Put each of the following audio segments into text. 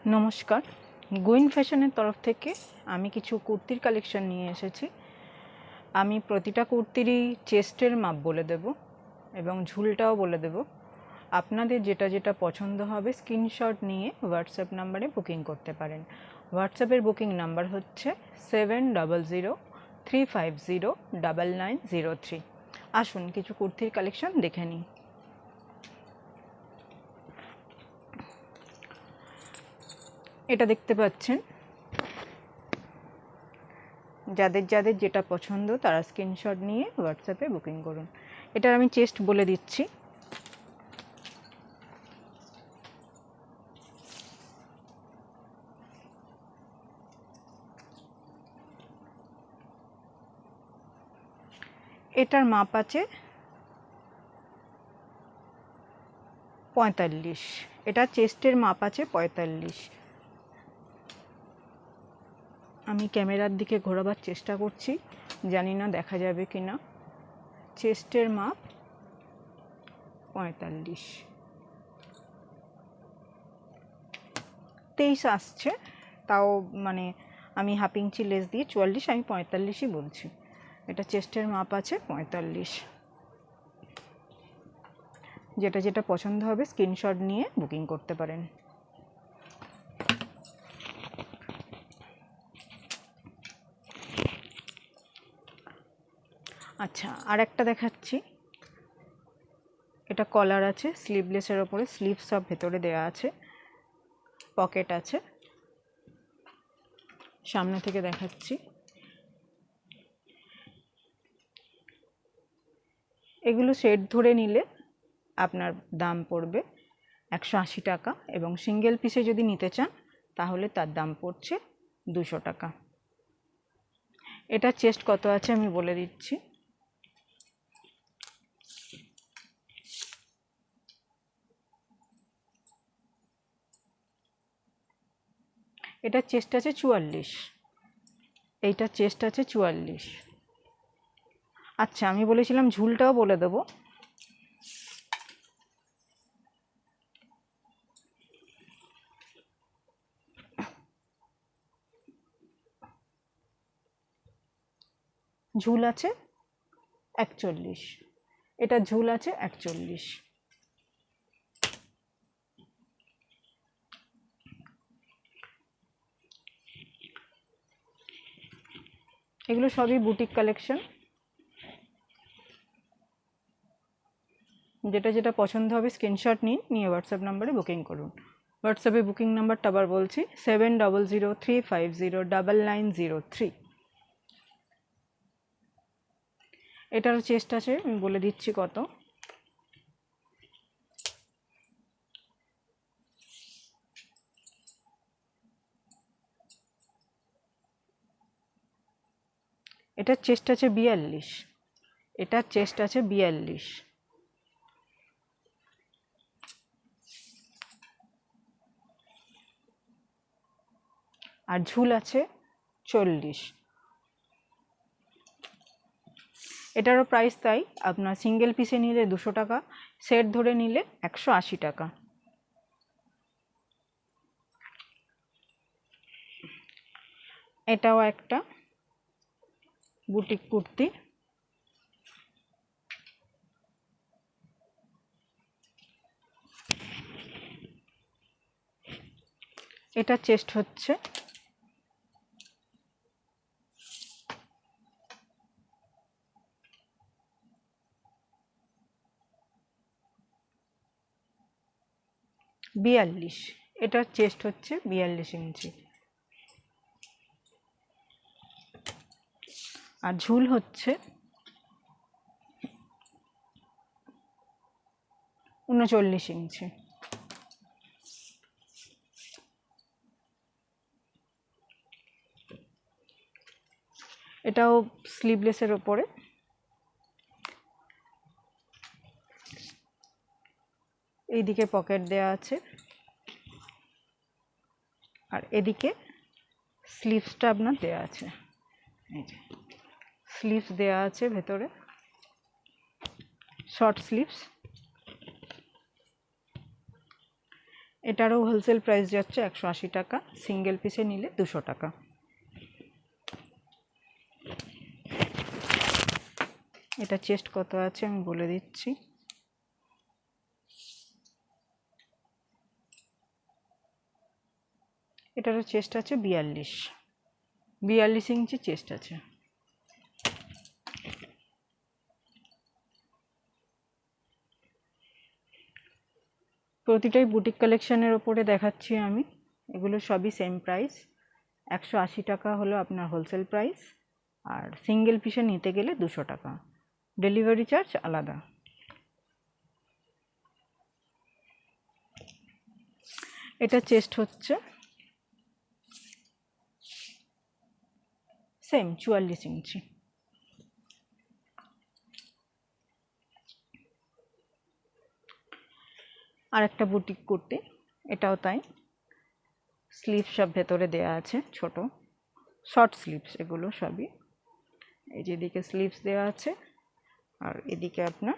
নমস্কার, গুইন ফ্যাশনের তরফ থেকে আমি কিছু কুর্তির কালেকশন নিয়ে এসেছি। আমি প্রতিটা কুর্তিরই চেস্টের মাপ বলে দেব এবং ঝুলটাও বলে দেব। আপনাদের যেটা যেটা পছন্দ হবে স্ক্রিনশট নিয়ে হোয়াটসঅ্যাপ নাম্বারে বুকিং করতে পারেন। হোয়াটসঅ্যাপের বুকিং নাম্বার হচ্ছে 7003509903। আসুন কিছু কুর্তির কালেকশন দেখে নিই। এটা দেখতে পাচ্ছেন, যাদের যাদের যেটা পছন্দ তারা স্ক্রিনশট নিয়ে হোয়াটসঅ্যাপে বুকিং করুন। এটার আমি চেস্ট বলে দিচ্ছি। এটার মাপ আছে 45। এটা চেস্টের মাপ আছে 45। আমি ক্যামেরার দিকে ঘোরাবার চেষ্টা করছি, জানি না দেখা যাবে কি না। চেস্টের মাপ 45। 23 আসছে, তাও মানে আমি হাফ ইঞ্চি লেস দিয়ে 44, আমি 45ই বলছি। এটা চেস্টের মাপ আছে 45। যেটা যেটা পছন্দ হবে স্ক্রিনশট নিয়ে বুকিং করতে পারেন। আচ্ছা, আর একটা দেখাচ্ছি। এটা কলার আছে, স্লিভলেসের ওপরে স্লিভ সব ভেতরে দেওয়া আছে, পকেট আছে। সামনে থেকে দেখাচ্ছি। এগুলো সেট ধরে নিলে আপনার দাম পড়বে 180 টাকা এবং সিঙ্গেল পিসে যদি নিতে চান তাহলে তার দাম পড়ছে 200 টাকা। এটা চেস্ট কত আছে আমি বলে দিচ্ছি। এটা চেস্ট আছে 44। এইটা চেস্ট আছে 44। আচ্ছা, আমি বলেছিলাম ঝুলটাও বলে দেবো। ঝুল আছে 41। এটা ঝুল আছে 41। এগুলো সবই বুটিক কালেকশন। যেটা যেটা পছন্দ হবে স্ক্রিনশট নিয়ে হোয়াটসঅ্যাপ নাম্বারে বুকিং করুন। হোয়াটসঅ্যাপে বুকিং নাম্বারটা আবার বলছি, 7003509903। এটারও চেস্ট আছে, আমি বলে দিচ্ছি কত। এটার চেস্ট আছে 42। এটার চেস্ট আছে 42। আর ঝুল আছে 40। এটারও প্রাইস তাই, আপনার সিঙ্গেল পিসে নিলে 200 টাকা, সেট ধরে নিলে 180 টাকা। এটাও একটা বুটিক কুর্তি। এটা চেস্ট হচ্ছে বিয়াল্লিশ। এটার চেস্ট হচ্ছে 42 ইঞ্চি। আর ঝুল হচ্ছে 39 ইঞ্চি। এটাও স্লিভলেসের ওপরে। এইদিকে পকেট দেওয়া আছে আর এদিকে স্লিভসটা আপনার দেওয়া আছে। এই যে স্লিভস দেওয়া আছে ভেতরে, শর্ট স্লিভস। এটারও হোলসেল প্রাইস যাচ্ছে 180 টাকা, সিঙ্গেল পিসে নিলে 200 টাকা। এটা চেস্ট কত আছে আমি বলে দিচ্ছি। এটারও চেস্ট আছে 42 ইঞ্চি চেস্ট আছে। প্রতিটাই বুটিক কালেকশনের ওপরে দেখাচ্ছি আমি, এগুলো সবই সেম প্রাইস। 180 টাকা হলো আপনার হোলসেল প্রাইস, আর সিঙ্গেল পিসে নিতে গেলে 200 টাকা, ডেলিভারি চার্জ আলাদা। এটা চেস্ট হচ্ছে সেম 44 ইঞ্চি। আর একটা বুটিক কুর্তি, এটাও তাই, স্লিভ সব ভেতরে দেয়া আছে, ছোট শর্ট স্লিভস এগুলো সবই। এই যে এদিকে স্লিভস দেওয়া আছে, আর এদিকে আপনার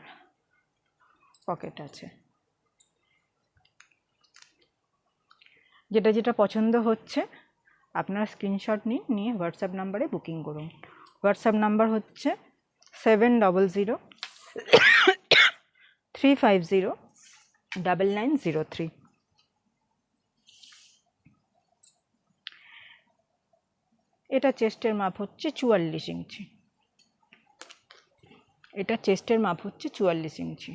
পকেট আছে। যেটা যেটা পছন্দ হচ্ছে আপনারা স্ক্রিনশট নিন, নিয়ে হোয়াটসঅ্যাপ নাম্বারে বুকিং করুন। হোয়াটসঅ্যাপ নাম্বার হচ্ছে 7003509903। এটা চেস্টের মাপ হচ্ছে 44 ইঞ্চি। এটা চেস্টের মাপ হচ্ছে 44 ইঞ্চি।